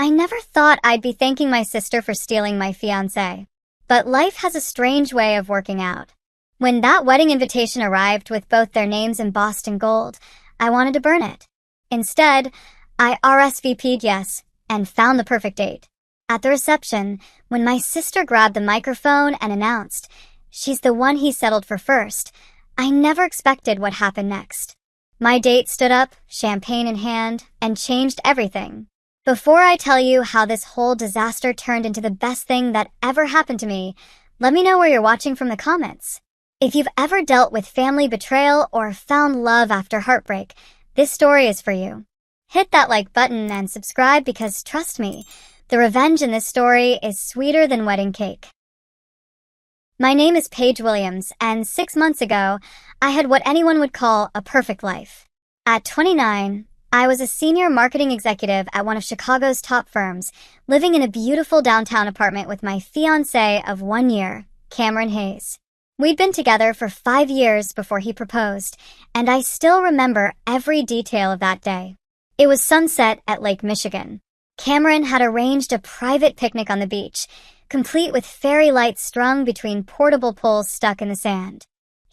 I never thought I'd be thanking my sister for stealing my fiancé. But life has a strange way of working out. When that wedding invitation arrived with both their names embossed in gold, I wanted to burn it. Instead, I RSVP'd yes and found the perfect date. At the reception, when my sister grabbed the microphone and announced, "She's the one he settled for first," I never expected what happened next. My date stood up, champagne in hand, and changed everything. Before I tell you how this whole disaster turned into the best thing that ever happened to me, let me know where you're watching from the comments. If you've ever dealt with family betrayal or found love after heartbreak, this story is for you. Hit that like button and subscribe because, trust me, the revenge in this story is sweeter than wedding cake. My name is Paige Williams, and 6 months ago, I had what anyone would call a perfect life. At 29, I was a senior marketing executive at one of Chicago's top firms, living in a beautiful downtown apartment with my fiancé of 1 year, Cameron Hayes. We'd been together for 5 years before he proposed, and I still remember every detail of that day. It was sunset at Lake Michigan. Cameron had arranged a private picnic on the beach, complete with fairy lights strung between portable poles stuck in the sand.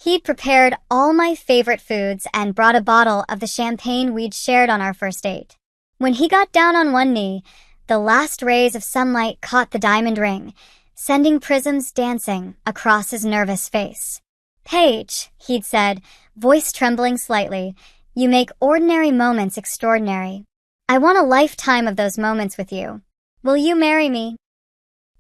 He'd prepared all my favorite foods and brought a bottle of the champagne we'd shared on our first date. When he got down on one knee, the last rays of sunlight caught the diamond ring, sending prisms dancing across his nervous face. "Paige," he'd said, voice trembling slightly, "you make ordinary moments extraordinary. I want a lifetime of those moments with you. Will you marry me?"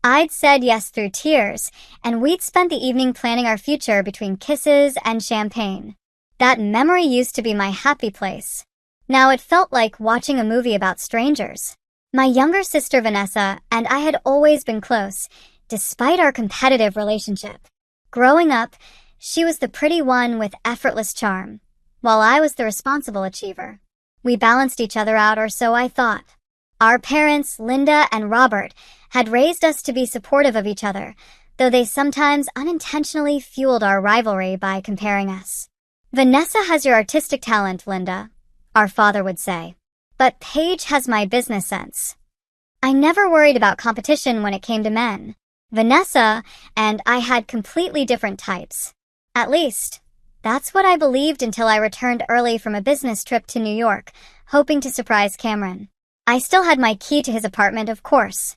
I'd said yes through tears, and we'd spent the evening planning our future between kisses and champagne. That memory used to be my happy place. Now it felt like watching a movie about strangers. My younger sister Vanessa and I had always been close, despite our competitive relationship. Growing up, she was the pretty one with effortless charm, while I was the responsible achiever. We balanced each other out, or so I thought. Our parents, Linda and Robert, had raised us to be supportive of each other, though they sometimes unintentionally fueled our rivalry by comparing us. "Vanessa has your artistic talent, Linda," our father would say, "but Paige has my business sense." I never worried about competition when it came to men. Vanessa and I had completely different types. At least, that's what I believed until I returned early from a business trip to New York, hoping to surprise Cameron. I still had my key to his apartment, of course.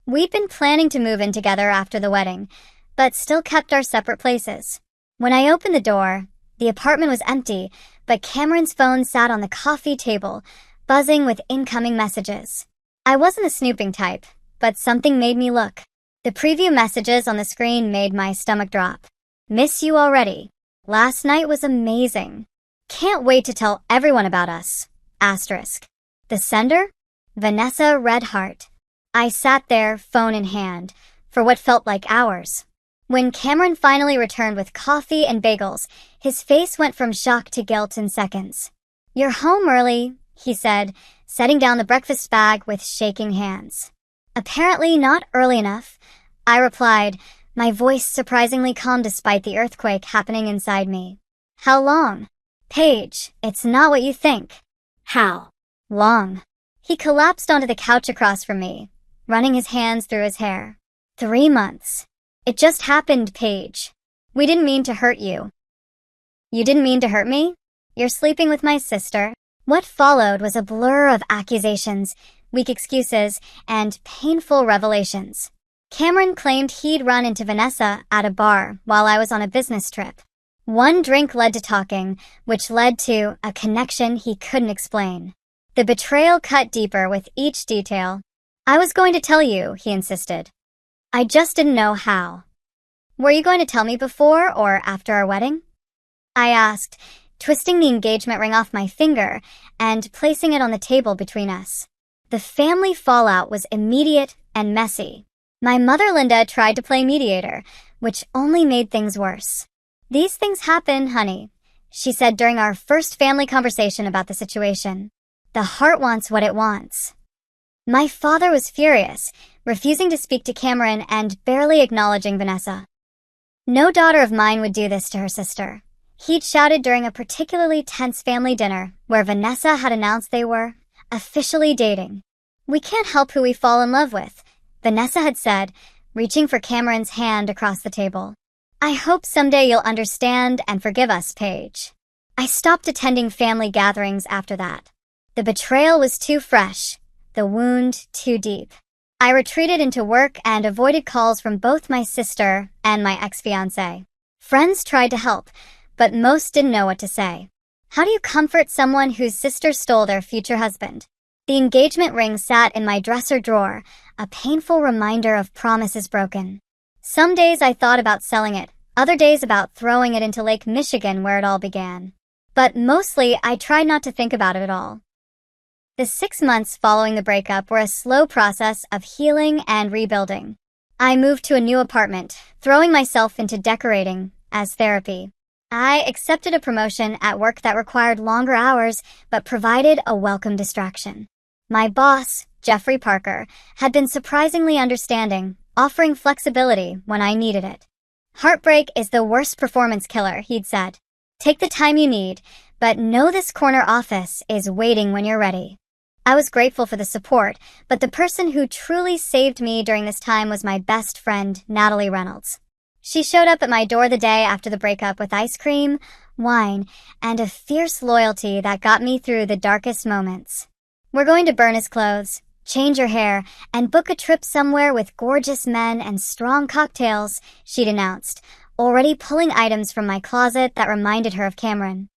We'd been planning to move in together after the wedding, but still kept our separate places. When I opened the door, the apartment was empty, but Cameron's phone sat on the coffee table, buzzing with incoming messages. I wasn't a snooping type, but something made me look. The preview messages on the screen made my stomach drop. "Miss you already. Last night was amazing. Can't wait to tell everyone about us. Asterisk." The sender? Vanessa Redheart. I sat there, phone in hand, for what felt like hours. When Cameron finally returned with coffee and bagels, his face went from shock to guilt in seconds. "You're home early," he said, setting down the breakfast bag with shaking hands. "Apparently not early enough," I replied, my voice surprisingly calm despite the earthquake happening inside me. "How long?" "Paige, it's not what you think." "How long?" He collapsed onto the couch across from me, running his hands through his hair. 3 months. "It just happened, Paige. We didn't mean to hurt you." "You didn't mean to hurt me? You're sleeping with my sister." What followed was a blur of accusations, weak excuses, and painful revelations. Cameron claimed he'd run into Vanessa at a bar while I was on a business trip. One drink led to talking, which led to a connection he couldn't explain. The betrayal cut deeper with each detail. "I was going to tell you," he insisted. "I just didn't know how." "Were you going to tell me before or after our wedding?" I asked, twisting the engagement ring off my finger and placing it on the table between us. The family fallout was immediate and messy. My mother Linda tried to play mediator, which only made things worse. "These things happen, honey," she said during our first family conversation about the situation. "The heart wants what it wants." My father was furious, refusing to speak to Cameron and barely acknowledging Vanessa. No daughter of mine would do this to her sister. He'd shouted during a particularly tense family dinner where Vanessa had announced they were officially dating. We can't help who we fall in love with, Vanessa had said, reaching for Cameron's hand across the table. I hope someday you'll understand and forgive us, Paige. I stopped attending family gatherings after that. The betrayal was too fresh, the wound too deep. I retreated into work and avoided calls from both my sister and my ex-fiancé. Friends tried to help, but most didn't know what to say. How do you comfort someone whose sister stole their future husband? The engagement ring sat in my dresser drawer, a painful reminder of promises broken. Some days I thought about selling it, other days about throwing it into Lake Michigan where it all began. But mostly, I tried not to think about it at all. The 6 months following the breakup were a slow process of healing and rebuilding. I moved to a new apartment, throwing myself into decorating as therapy. I accepted a promotion at work that required longer hours but provided a welcome distraction. My boss, Jeffrey Parker, had been surprisingly understanding, offering flexibility when I needed it. Heartbreak is the worst performance killer, he'd said. Take the time you need, but know this corner office is waiting when you're ready. I was grateful for the support, but the person who truly saved me during this time was my best friend, Natalie Reynolds. She showed up at my door the day after the breakup with ice cream, wine, and a fierce loyalty that got me through the darkest moments. We're going to burn his clothes, change your hair, and book a trip somewhere with gorgeous men and strong cocktails, she'd announced, already pulling items from my closet that reminded her of Cameron.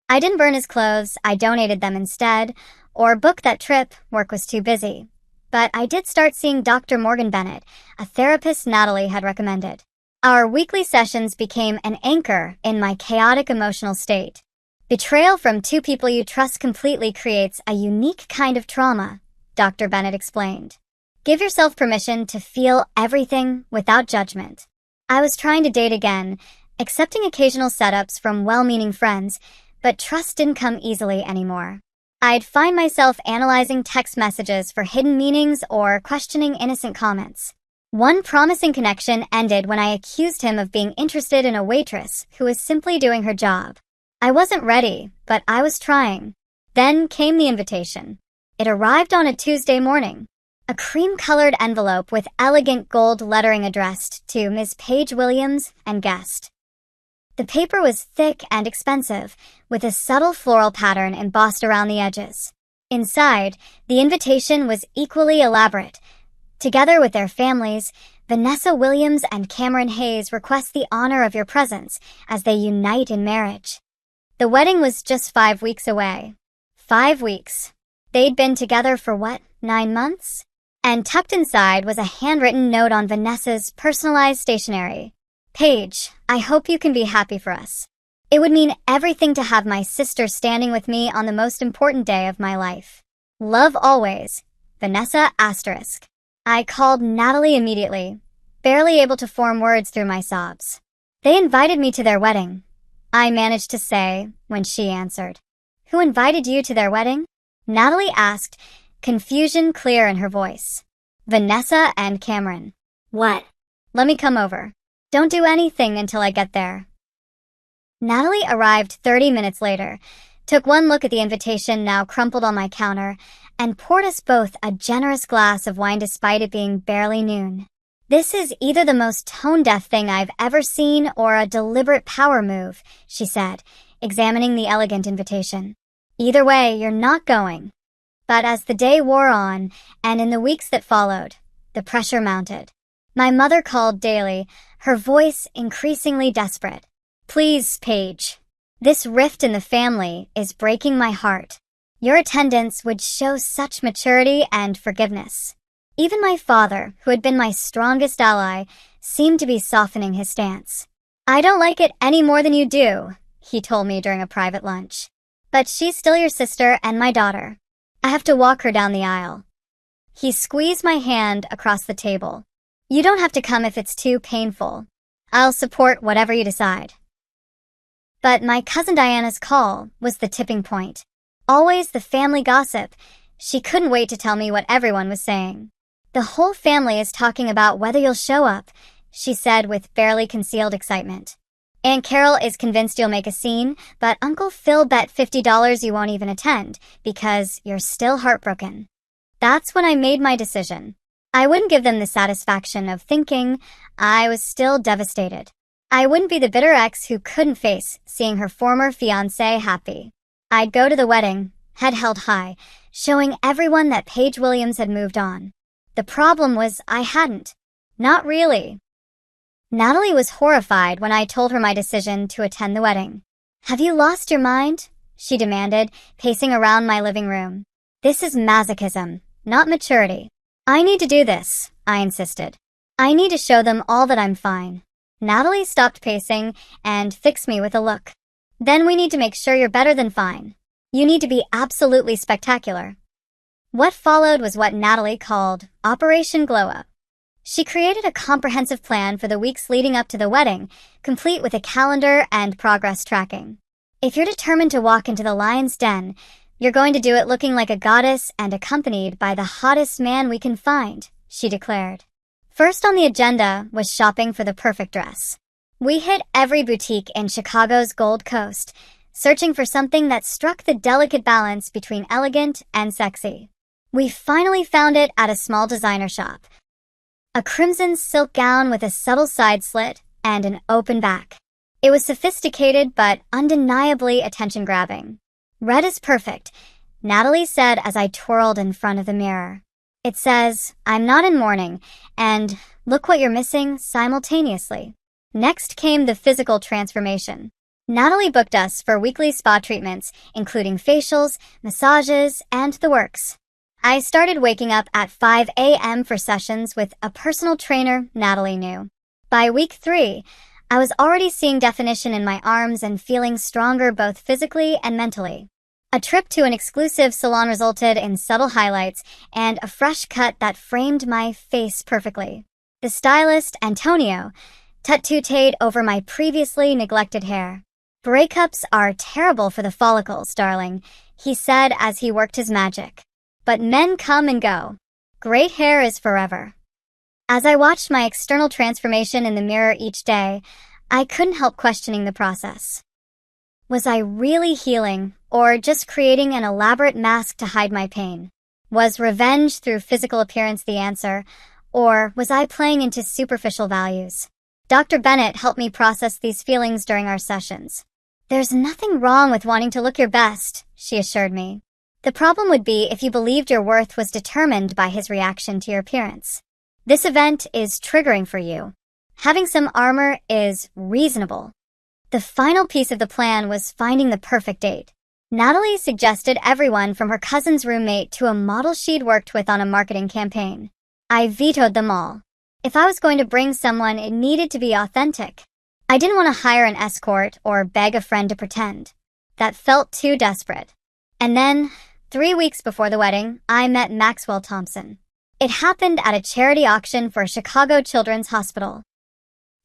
I didn't burn his clothes, I donated them instead, or book that trip, work was too busy. But I did start seeing Dr. Morgan Bennett, a therapist Natalie had recommended. Our weekly sessions became an anchor in my chaotic emotional state. Betrayal from two people you trust completely creates a unique kind of trauma, Dr. Bennett explained. Give yourself permission to feel everything without judgment. I was trying to date again, accepting occasional setups from well-meaning friends, but trust didn't come easily anymore. I'd find myself analyzing text messages for hidden meanings or questioning innocent comments. One promising connection ended when I accused him of being interested in a waitress who was simply doing her job. I wasn't ready, but I was trying. Then came the invitation. It arrived on a Tuesday morning. A cream-colored envelope with elegant gold lettering addressed to Ms. Paige Williams and guest. The paper was thick and expensive, with a subtle floral pattern embossed around the edges. Inside, the invitation was equally elaborate. Together with their families, Vanessa Williams and Cameron Hayes request the honor of your presence as they unite in marriage. The wedding was just 5 weeks away. 5 weeks. They'd been together for 9 months? And tucked inside was a handwritten note on Vanessa's personalized stationery. Paige, I hope you can be happy for us. It would mean everything to have my sister standing with me on the most important day of my life. Love always, Vanessa *. I called Natalie immediately, barely able to form words through my sobs. They invited me to their wedding, I managed to say when she answered. Who invited you to their wedding? Natalie asked, confusion clear in her voice. Vanessa and Cameron. What? Let me come over. Don't do anything until I get there. Natalie arrived 30 minutes later, took one look at the invitation now crumpled on my counter, and poured us both a generous glass of wine despite it being barely noon. This is either the most tone-deaf thing I've ever seen or a deliberate power move, she said, examining the elegant invitation. Either way, you're not going. But as the day wore on, and in the weeks that followed, the pressure mounted. My mother called daily, her voice increasingly desperate. Please, Paige. This rift in the family is breaking my heart. Your attendance would show such maturity and forgiveness. Even my father, who had been my strongest ally, seemed to be softening his stance. I don't like it any more than you do, he told me during a private lunch. But she's still your sister and my daughter. I have to walk her down the aisle. He squeezed my hand across the table. You don't have to come if it's too painful. I'll support whatever you decide. But my cousin Diana's call was the tipping point. Always the family gossip. She couldn't wait to tell me what everyone was saying. The whole family is talking about whether you'll show up, she said with barely concealed excitement. Aunt Carol is convinced you'll make a scene, but Uncle Phil bet $50 you won't even attend because you're still heartbroken. That's when I made my decision. I wouldn't give them the satisfaction of thinking I was still devastated. I wouldn't be the bitter ex who couldn't face seeing her former fiancé happy. I'd go to the wedding, head held high, showing everyone that Paige Williams had moved on. The problem was I hadn't. Not really. Natalie was horrified when I told her my decision to attend the wedding. "Have you lost your mind?" she demanded, pacing around my living room. "This is masochism, not maturity. I need to do this," I insisted. "I need to show them all that I'm fine." Natalie stopped pacing and fixed me with a look. "Then we need to make sure you're better than fine. You need to be absolutely spectacular." What followed was what Natalie called Operation Glow Up. She created a comprehensive plan for the weeks leading up to the wedding, complete with a calendar and progress tracking. "If you're determined to walk into the lion's den, you're going to do it looking like a goddess and accompanied by the hottest man we can find," she declared. First on the agenda was shopping for the perfect dress. We hit every boutique in Chicago's Gold Coast, searching for something that struck the delicate balance between elegant and sexy. We finally found it at a small designer shop. A crimson silk gown with a subtle side slit and an open back. It was sophisticated but undeniably attention-grabbing. "Red is perfect," Natalie said as I twirled in front of the mirror. "It says, 'I'm not in mourning,' and 'look what you're missing' simultaneously." Next came the physical transformation. Natalie booked us for weekly spa treatments, including facials, massages, and the works. I started waking up at 5 a.m. for sessions with a personal trainer Natalie knew. By week 3, I was already seeing definition in my arms and feeling stronger both physically and mentally. A trip to an exclusive salon resulted in subtle highlights and a fresh cut that framed my face perfectly. The stylist, Antonio, tut-tutted over my previously neglected hair. "Breakups are terrible for the follicles, darling," he said as he worked his magic. "But men come and go. Great hair is forever." As I watched my external transformation in the mirror each day, I couldn't help questioning the process. Was I really healing, or just creating an elaborate mask to hide my pain? Was revenge through physical appearance the answer, or was I playing into superficial values? Dr. Bennett helped me process these feelings during our sessions. "There's nothing wrong with wanting to look your best," she assured me. "The problem would be if you believed your worth was determined by his reaction to your appearance. This event is triggering for you. Having some armor is reasonable." The final piece of the plan was finding the perfect date. Natalie suggested everyone from her cousin's roommate to a model she'd worked with on a marketing campaign. I vetoed them all. If I was going to bring someone, it needed to be authentic. I didn't want to hire an escort or beg a friend to pretend. That felt too desperate. And then, 3 weeks before the wedding, I met Maxwell Thompson. It happened at a charity auction for a Chicago Children's Hospital.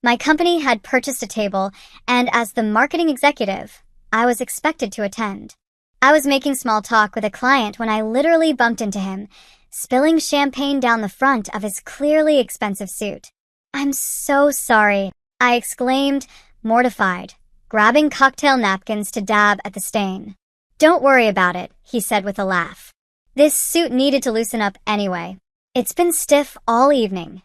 My company had purchased a table, and as the marketing executive, I was expected to attend. I was making small talk with a client when I literally bumped into him, spilling champagne down the front of his clearly expensive suit. "I'm so sorry," I exclaimed, mortified, grabbing cocktail napkins to dab at the stain. "Don't worry about it," he said with a laugh. "This suit needed to loosen up anyway. It's been stiff all evening."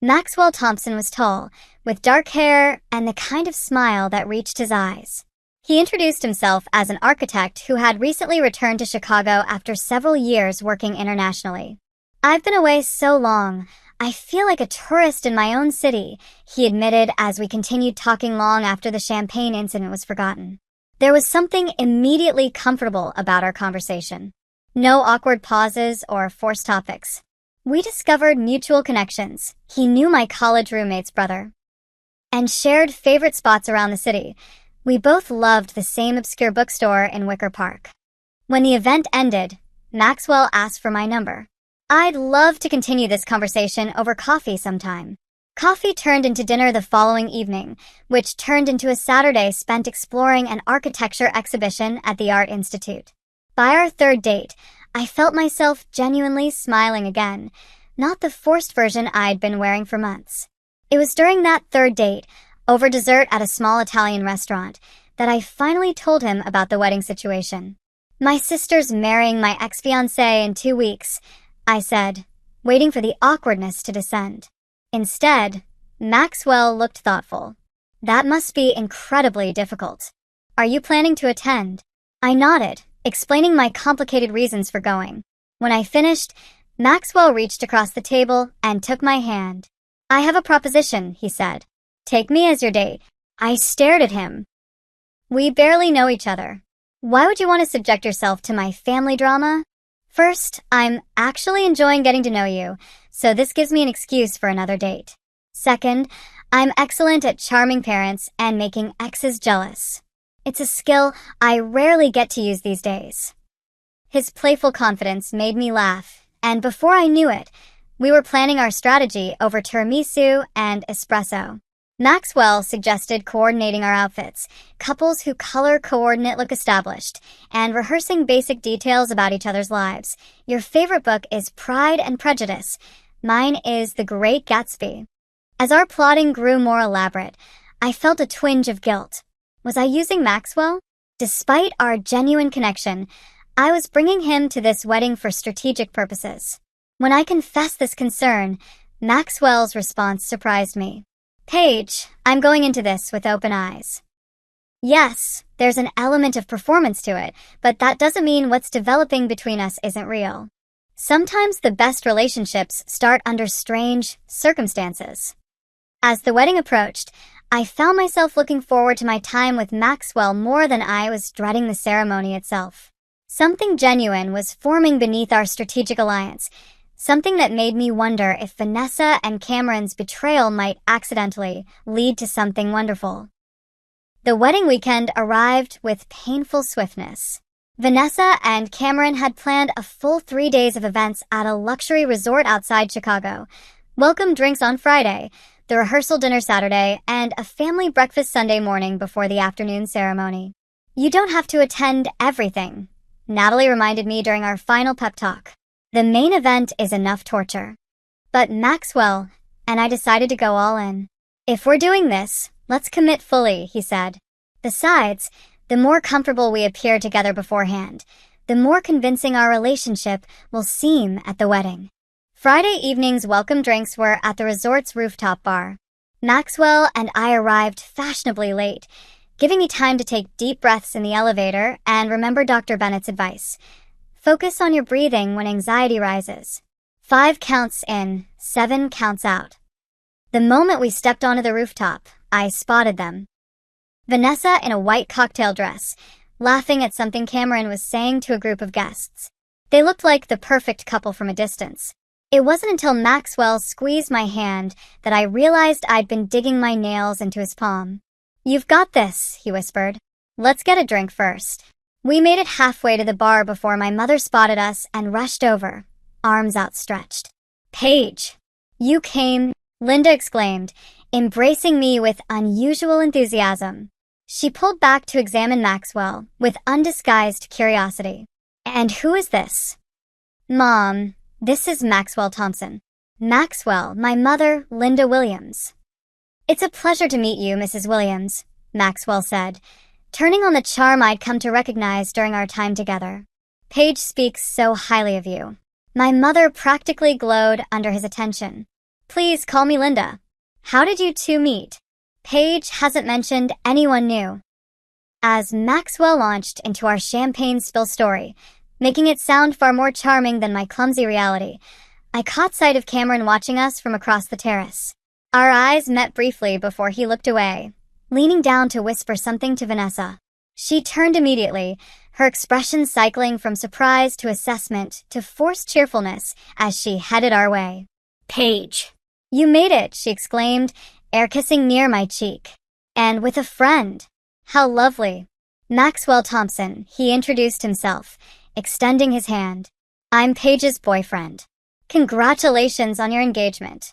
Maxwell Thompson was tall, with dark hair and the kind of smile that reached his eyes. He introduced himself as an architect who had recently returned to Chicago after several years working internationally. "I've been away so long, I feel like a tourist in my own city," he admitted as we continued talking long after the champagne incident was forgotten. There was something immediately comfortable about our conversation. No awkward pauses or forced topics. We discovered mutual connections. He knew my college roommate's brother and shared favorite spots around the city. We both loved the same obscure bookstore in Wicker Park. When the event ended, Maxwell asked for my number. "I'd love to continue this conversation over coffee sometime." Coffee turned into dinner the following evening, which turned into a Saturday spent exploring an architecture exhibition at the Art Institute. By our third date, I felt myself genuinely smiling again, not the forced version I'd been wearing for months. It was during that third date, over dessert at a small Italian restaurant, that I finally told him about the wedding situation. "My sister's marrying my ex-fiancé in 2 weeks. I said, waiting for the awkwardness to descend. Instead, Maxwell looked thoughtful. That must be incredibly difficult. Are you planning to attend? I nodded, explaining my complicated reasons for going. When I finished, Maxwell reached across the table and took my hand. I have a proposition, he said. Take me as your date. I stared at him. We barely know each other. Why would you want to subject yourself to my family drama? First, I'm actually enjoying getting to know you, so this gives me an excuse for another date. Second, I'm excellent at charming parents and making exes jealous. It's a skill I rarely get to use these days. His playful confidence made me laugh, and before I knew it, we were planning our strategy over tiramisu and espresso. Maxwell suggested coordinating our outfits, couples who color coordinate look established, and rehearsing basic details about each other's lives. Your favorite book is Pride and Prejudice. Mine is The Great Gatsby. As our plotting grew more elaborate, I felt a twinge of guilt. Was I using Maxwell? Despite our genuine connection, I was bringing him to this wedding for strategic purposes. When I confessed this concern, Maxwell's response surprised me. Paige, I'm going into this with open eyes. Yes, there's an element of performance to it, but that doesn't mean what's developing between us isn't real. Sometimes the best relationships start under strange circumstances. As the wedding approached, I found myself looking forward to my time with Maxwell more than I was dreading the ceremony itself. Something genuine was forming beneath our strategic alliance, something that made me wonder if Vanessa and Cameron's betrayal might accidentally lead to something wonderful. The wedding weekend arrived with painful swiftness. Vanessa and Cameron had planned a full 3 days of events at a luxury resort outside Chicago, welcome drinks on Friday, the rehearsal dinner Saturday, and a family breakfast Sunday morning before the afternoon ceremony. You don't have to attend everything, Natalie reminded me during our final pep talk. The main event is enough torture. But Maxwell and I decided to go all in. If we're doing this, let's commit fully, he said. Besides, the more comfortable we appear together beforehand, the more convincing our relationship will seem at the wedding. Friday evening's welcome drinks were at the resort's rooftop bar. Maxwell and I arrived fashionably late, giving me time to take deep breaths in the elevator and remember Dr. Bennett's advice. Focus on your breathing when anxiety rises. 5 counts in, 7 counts out. The moment we stepped onto the rooftop, I spotted them. Vanessa in a white cocktail dress, laughing at something Cameron was saying to a group of guests. They looked like the perfect couple from a distance. It wasn't until Maxwell squeezed my hand that I realized I'd been digging my nails into his palm. You've got this, he whispered. Let's get a drink first. We made it halfway to the bar before my mother spotted us and rushed over, arms outstretched. Paige, you came, Linda exclaimed, embracing me with unusual enthusiasm. She pulled back to examine Maxwell with undisguised curiosity. And who is this? Mom, this is Maxwell Thompson. Maxwell, my mother, Linda Williams. It's a pleasure to meet you, Mrs. Williams, Maxwell said, turning on the charm I'd come to recognize during our time together. Paige speaks so highly of you. My mother practically glowed under his attention. Please call me Linda. How did you two meet? Paige hasn't mentioned anyone new. As Maxwell launched into our champagne spill story, making it sound far more charming than my clumsy reality, I caught sight of Cameron watching us from across the terrace. Our eyes met briefly before he looked away, leaning down to whisper something to Vanessa. She turned immediately, her expression cycling from surprise to assessment to forced cheerfulness as she headed our way. Paige, you made it, she exclaimed, air kissing near my cheek. And with a friend. How lovely. Maxwell Thompson, he introduced himself, extending his hand. I'm Paige's boyfriend. Congratulations on your engagement.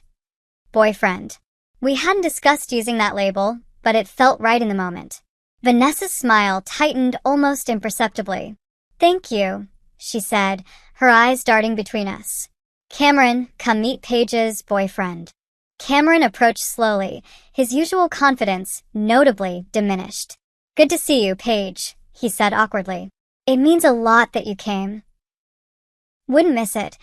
Boyfriend. We hadn't discussed using that label, but it felt right in the moment. Vanessa's smile tightened almost imperceptibly. Thank you, she said, her eyes darting between us. Cameron, come meet Paige's boyfriend. Cameron approached slowly, his usual confidence notably diminished. Good to see you, Paige, he said awkwardly. It means a lot that you came. Wouldn't miss it.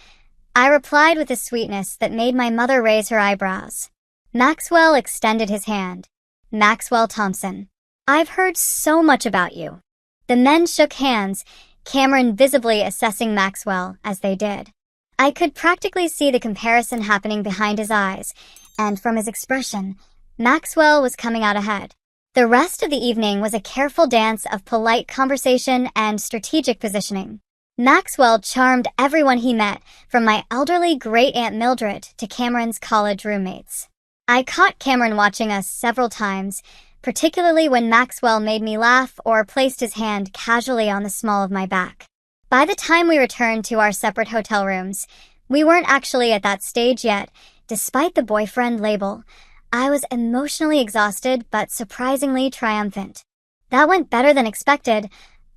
I replied with a sweetness that made my mother raise her eyebrows. Maxwell extended his hand. Maxwell Thompson. I've heard so much about you. The men shook hands, Cameron visibly assessing Maxwell as they did. I could practically see the comparison happening behind his eyes, and from his expression, Maxwell was coming out ahead. The rest of the evening was a careful dance of polite conversation and strategic positioning. Maxwell charmed everyone he met, from my elderly great-aunt Mildred to Cameron's college roommates. I caught Cameron watching us several times, particularly when Maxwell made me laugh or placed his hand casually on the small of my back. By the time we returned to our separate hotel rooms, we weren't actually at that stage yet, despite the boyfriend label. I was emotionally exhausted but surprisingly triumphant. That went better than expected,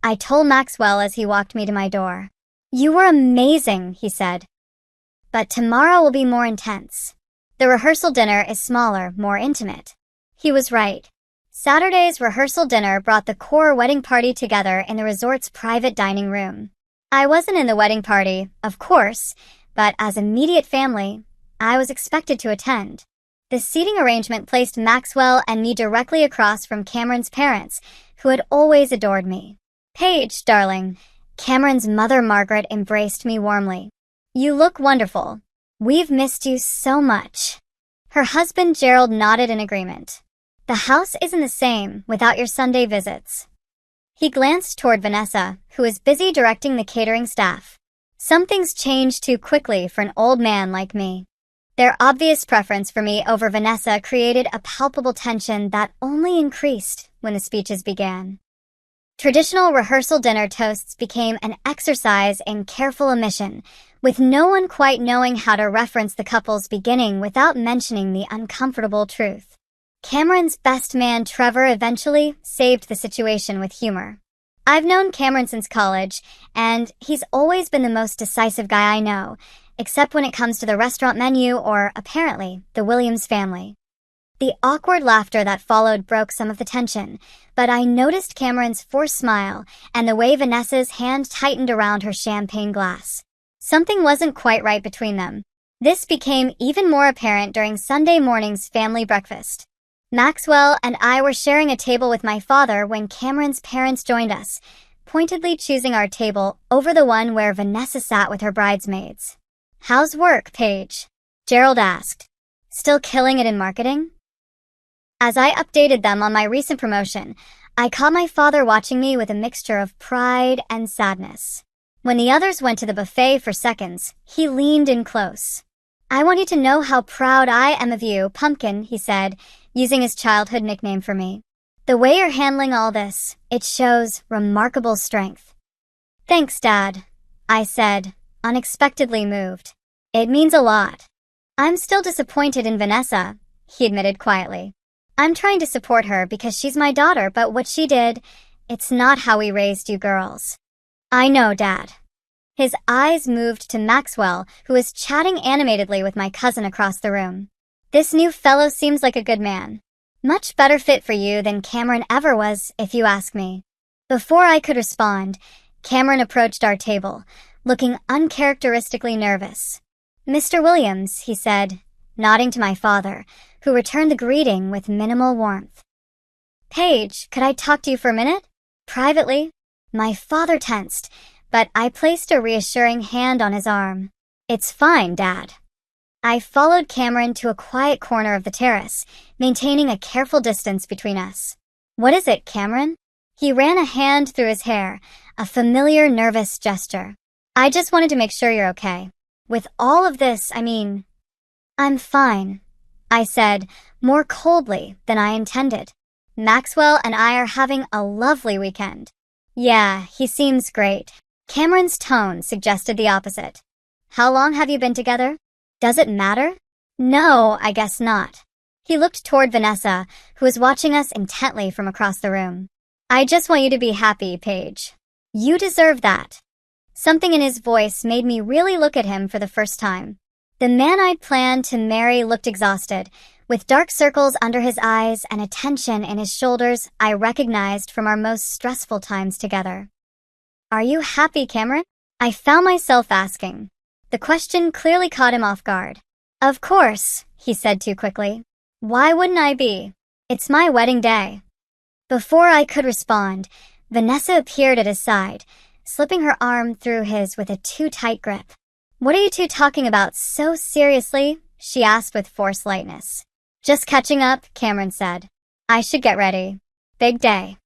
I told Maxwell as he walked me to my door. You were amazing, he said. But tomorrow will be more intense. The rehearsal dinner is smaller, more intimate. He was right. Saturday's rehearsal dinner brought the core wedding party together in the resort's private dining room. I wasn't in the wedding party, of course, but as immediate family, I was expected to attend. The seating arrangement placed Maxwell and me directly across from Cameron's parents, who had always adored me. Paige, darling, Cameron's mother Margaret embraced me warmly. You look wonderful. We've missed you so much. Her husband Gerald nodded in agreement. The house isn't the same without your Sunday visits. He glanced toward Vanessa, who was busy directing the catering staff. Some things change too quickly for an old man like me. Their obvious preference for me over Vanessa created a palpable tension that only increased when the speeches began. Traditional rehearsal dinner toasts became an exercise in careful omission, with no one quite knowing how to reference the couple's beginning without mentioning the uncomfortable truth. Cameron's best man, Trevor, eventually saved the situation with humor. I've known Cameron since college, and he's always been the most decisive guy I know, except when it comes to the restaurant menu or, apparently, the Williams family. The awkward laughter that followed broke some of the tension, but I noticed Cameron's forced smile and the way Vanessa's hand tightened around her champagne glass. Something wasn't quite right between them. This became even more apparent during Sunday morning's family breakfast. Maxwell and I were sharing a table with my father when Cameron's parents joined us, pointedly choosing our table over the one where Vanessa sat with her bridesmaids. How's work, Paige? Gerald asked. Still killing it in marketing? As I updated them on my recent promotion, I caught my father watching me with a mixture of pride and sadness. When the others went to the buffet for seconds, he leaned in close. I want you to know how proud I am of you, Pumpkin, he said, using his childhood nickname for me. The way you're handling all this, it shows remarkable strength. Thanks, Dad, I said, unexpectedly moved. It means a lot. I'm still disappointed in Vanessa, he admitted quietly. I'm trying to support her because she's my daughter, but what she did, it's not how we raised you girls. I know, Dad. His eyes moved to Maxwell, who was chatting animatedly with my cousin across the room. This new fellow seems like a good man. Much better fit for you than Cameron ever was, if you ask me. Before I could respond, Cameron approached our table, looking uncharacteristically nervous. Mr. Williams, he said, nodding to my father, who returned the greeting with minimal warmth. Paige, could I talk to you for a minute? Privately? My father tensed, but I placed a reassuring hand on his arm. It's fine, Dad. I followed Cameron to a quiet corner of the terrace, maintaining a careful distance between us. What is it, Cameron? He ran a hand through his hair, a familiar nervous gesture. I just wanted to make sure you're okay. With all of this, I'm fine, I said, more coldly than I intended. Maxwell and I are having a lovely weekend. Yeah, he seems great. Cameron's tone suggested the opposite. How long have you been together? Does it matter? No, I guess not. He looked toward Vanessa, who was watching us intently from across the room. I just want you to be happy, Paige. You deserve that. Something in his voice made me really look at him for the first time. The man I'd planned to marry looked exhausted, with dark circles under his eyes and a tension in his shoulders I recognized from our most stressful times together. Are you happy, Cameron? I found myself asking. The question clearly caught him off guard. Of course, he said too quickly. Why wouldn't I be? It's my wedding day. Before I could respond, Vanessa appeared at his side, slipping her arm through his with a too tight grip. What are you two talking about so seriously? She asked with forced lightness. Just catching up, Cameron said. I should get ready. Big day.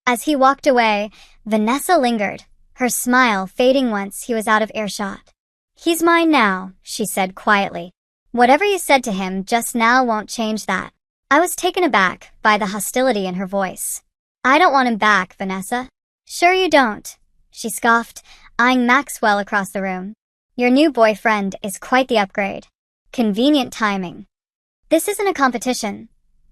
As he walked away, Vanessa lingered, her smile fading once he was out of earshot. He's mine now, she said quietly. Whatever you said to him just now won't change that. I was taken aback by the hostility in her voice. I don't want him back, Vanessa. Sure you don't, she scoffed, eyeing Maxwell across the room. Your new boyfriend is quite the upgrade. Convenient timing. This isn't a competition,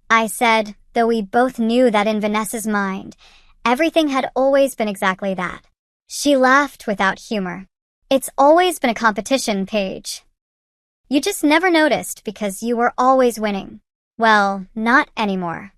I said, though we both knew that in Vanessa's mind, everything had always been exactly that. She laughed without humor. It's always been a competition, Paige. You just never noticed because you were always winning. Well, not anymore.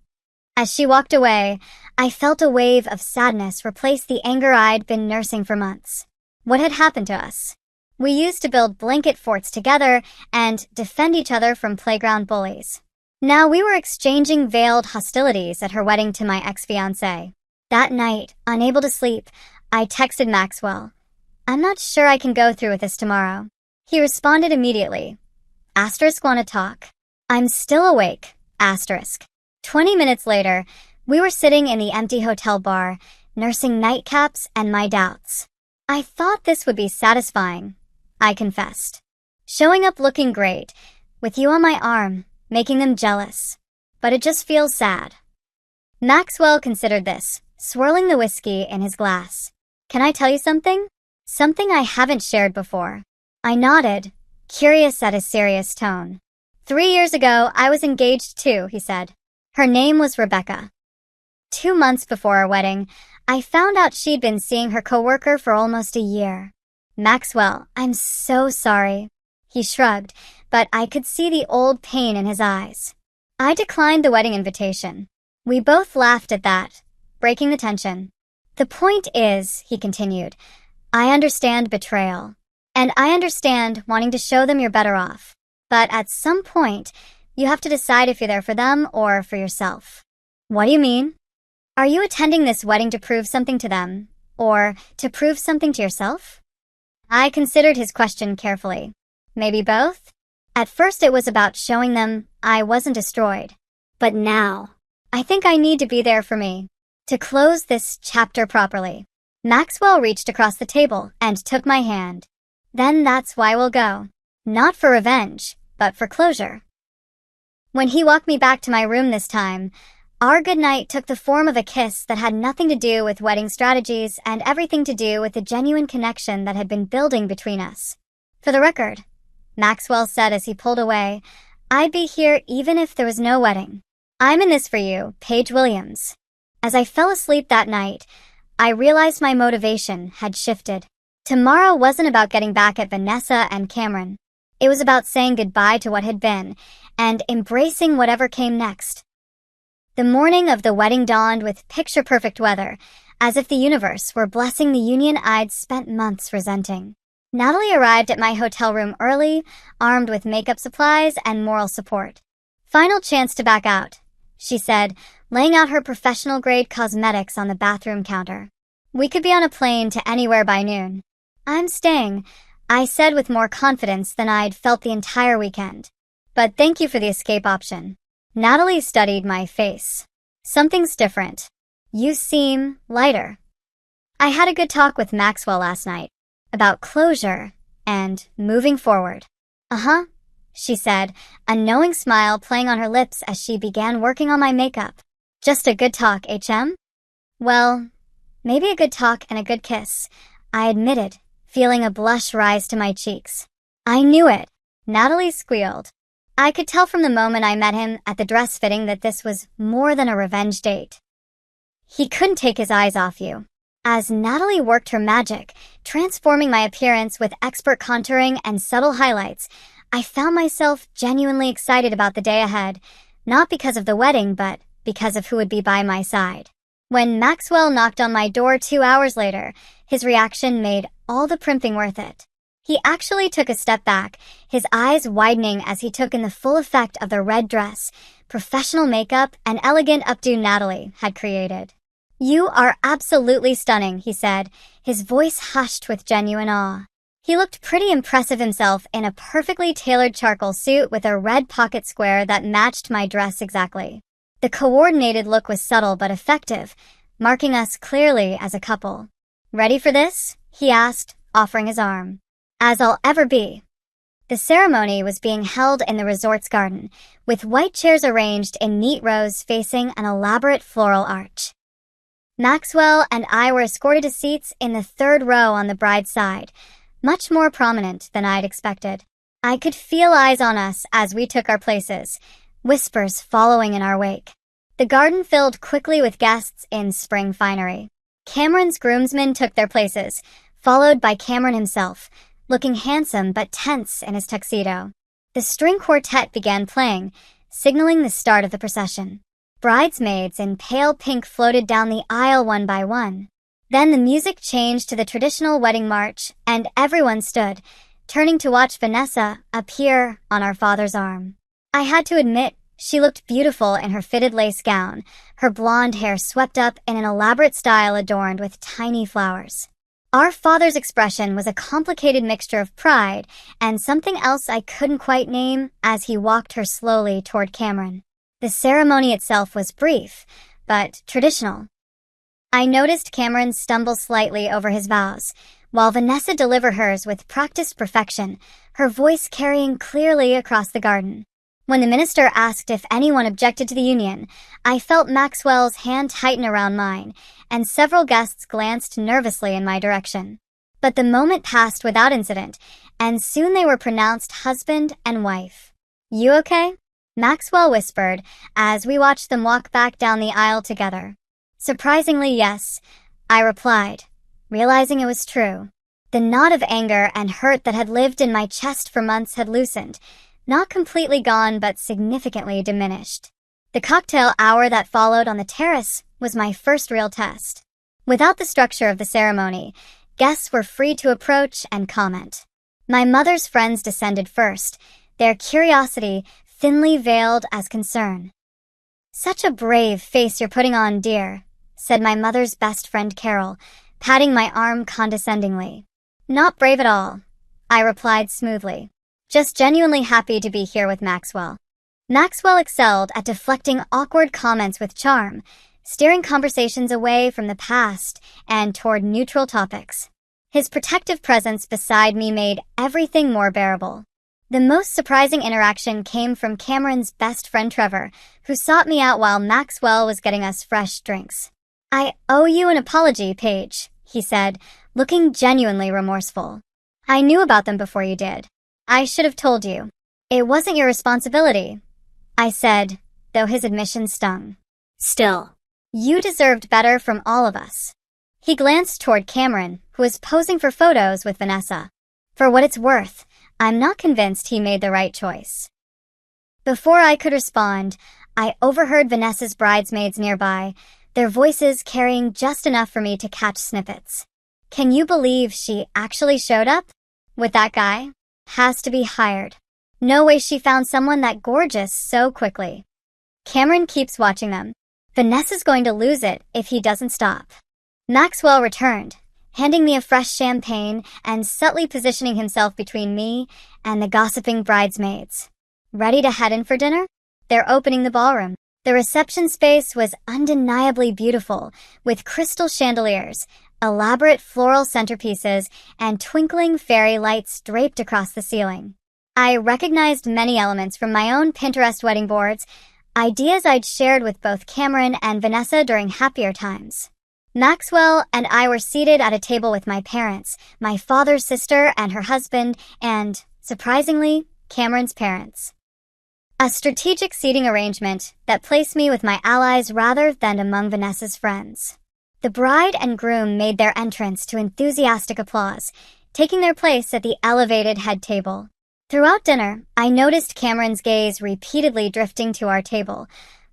As she walked away, I felt a wave of sadness replace the anger I'd been nursing for months. What had happened to us? We used to build blanket forts together and defend each other from playground bullies. Now we were exchanging veiled hostilities at her wedding to my ex-fiancé. That night, unable to sleep, I texted Maxwell. I'm not sure I can go through with this tomorrow. He responded immediately. Asterisk wanna talk. I'm still awake. Asterisk. 20 minutes later, we were sitting in the empty hotel bar, nursing nightcaps and my doubts. I thought this would be satisfying, I confessed. Showing up looking great, with you on my arm, making them jealous. But it just feels sad. Maxwell considered this, swirling the whiskey in his glass. Can I tell you something? Something I haven't shared before. I nodded, curious at his serious tone. 3 years ago, I was engaged too, he said. Her name was Rebecca. 2 months before our wedding, I found out she'd been seeing her coworker for almost a year. Maxwell, I'm so sorry. He shrugged, but I could see the old pain in his eyes. I declined the wedding invitation. We both laughed at that, breaking the tension. The point is, he continued, I understand betrayal. And I understand wanting to show them you're better off. But at some point, you have to decide if you're there for them or for yourself. What do you mean? Are you attending this wedding to prove something to them, or to prove something to yourself? I considered his question carefully. Maybe both? At first it was about showing them I wasn't destroyed. But now, I think I need to be there for me. To close this chapter properly. Maxwell reached across the table and took my hand. Then that's why we'll go. Not for revenge, but for closure. When he walked me back to my room this time, our goodnight took the form of a kiss that had nothing to do with wedding strategies and everything to do with the genuine connection that had been building between us. For the record, Maxwell said as he pulled away, I'd be here even if there was no wedding. I'm in this for you, Paige Williams. As I fell asleep that night, I realized my motivation had shifted. Tomorrow wasn't about getting back at Vanessa and Cameron. It was about saying goodbye to what had been and embracing whatever came next. The morning of the wedding dawned with picture-perfect weather, as if the universe were blessing the union I'd spent months resenting. Natalie arrived at my hotel room early, armed with makeup supplies and moral support. Final chance to back out, she said, laying out her professional-grade cosmetics on the bathroom counter. We could be on a plane to anywhere by noon. I'm staying, I said with more confidence than I'd felt the entire weekend. But thank you for the escape option. Natalie studied my face. Something's different. You seem lighter. I had a good talk with Maxwell last night about closure and moving forward. Uh-huh, she said, a knowing smile playing on her lips as she began working on my makeup. Just a good talk, HM? Well, maybe a good talk and a good kiss, I admitted, feeling a blush rise to my cheeks. I knew it, Natalie squealed. I could tell from the moment I met him at the dress fitting that this was more than a revenge date. He couldn't take his eyes off you. As Natalie worked her magic, transforming my appearance with expert contouring and subtle highlights, I found myself genuinely excited about the day ahead, not because of the wedding, but because of who would be by my side. When Maxwell knocked on my door 2 hours later, his reaction made all the primping worth it. He actually took a step back, his eyes widening as he took in the full effect of the red dress, professional makeup, and elegant updo Natalie had created. "You are absolutely stunning," he said, his voice hushed with genuine awe. He looked pretty impressive himself in a perfectly tailored charcoal suit with a red pocket square that matched my dress exactly. The coordinated look was subtle but effective, marking us clearly as a couple. "Ready for this?" he asked, offering his arm. "As I'll ever be." The ceremony was being held in the resort's garden, with white chairs arranged in neat rows facing an elaborate floral arch. Maxwell and I were escorted to seats in the third row on the bride's side, much more prominent than I'd expected. I could feel eyes on us as we took our places, whispers following in our wake. The garden filled quickly with guests in spring finery. Cameron's groomsmen took their places, followed by Cameron himself, looking handsome but tense in his tuxedo. The string quartet began playing, signaling the start of the procession. Bridesmaids in pale pink floated down the aisle one by one. Then the music changed to the traditional wedding march, and everyone stood, turning to watch Vanessa appear on our father's arm. I had to admit, she looked beautiful in her fitted lace gown, her blonde hair swept up in an elaborate style adorned with tiny flowers. Our father's expression was a complicated mixture of pride and something else I couldn't quite name as he walked her slowly toward Cameron. The ceremony itself was brief, but traditional. I noticed Cameron stumble slightly over his vows, while Vanessa delivered hers with practiced perfection, her voice carrying clearly across the garden. When the minister asked if anyone objected to the union, I felt Maxwell's hand tighten around mine, and several guests glanced nervously in my direction. But the moment passed without incident, and soon they were pronounced husband and wife. "You okay?" Maxwell whispered as we watched them walk back down the aisle together. "Surprisingly, yes," I replied, realizing it was true. The knot of anger and hurt that had lived in my chest for months had loosened, not completely gone but significantly diminished. The cocktail hour that followed on the terrace was my first real test. Without the structure of the ceremony, guests were free to approach and comment. My mother's friends descended first, their curiosity thinly veiled as concern. "Such a brave face you're putting on, dear," said my mother's best friend Carol, patting my arm condescendingly. "Not brave at all," I replied smoothly. "Just genuinely happy to be here with Maxwell." Maxwell excelled at deflecting awkward comments with charm, steering conversations away from the past and toward neutral topics. His protective presence beside me made everything more bearable. The most surprising interaction came from Cameron's best friend Trevor, who sought me out while Maxwell was getting us fresh drinks. "I owe you an apology, Paige," he said, looking genuinely remorseful. "I knew about them before you did. I should have told you. It wasn't your responsibility," I said, though his admission stung. "Still, you deserved better from all of us." He glanced toward Cameron, who was posing for photos with Vanessa. For what it's worth, I'm not convinced he made the right choice. Before I could respond, I overheard Vanessa's bridesmaids nearby, their voices carrying just enough for me to catch snippets. "Can you believe she actually showed up? With that guy? Has to be hired. No way she found someone that gorgeous so quickly." Cameron keeps watching them. Vanessa's going to lose it if he doesn't stop. Maxwell returned, handing me a fresh champagne and subtly positioning himself between me and the gossiping bridesmaids. Ready to head in for dinner? They're opening the ballroom. The reception space was undeniably beautiful, with crystal chandeliers, elaborate floral centerpieces, and twinkling fairy lights draped across the ceiling. I recognized many elements from my own Pinterest wedding boards, ideas I'd shared with both Cameron and Vanessa during happier times. Maxwell and I were seated at a table with my parents, my father's sister and her husband, and, surprisingly, Cameron's parents. A strategic seating arrangement that placed me with my allies rather than among Vanessa's friends. The bride and groom made their entrance to enthusiastic applause, taking their place at the elevated head table. Throughout dinner, I noticed Cameron's gaze repeatedly drifting to our table,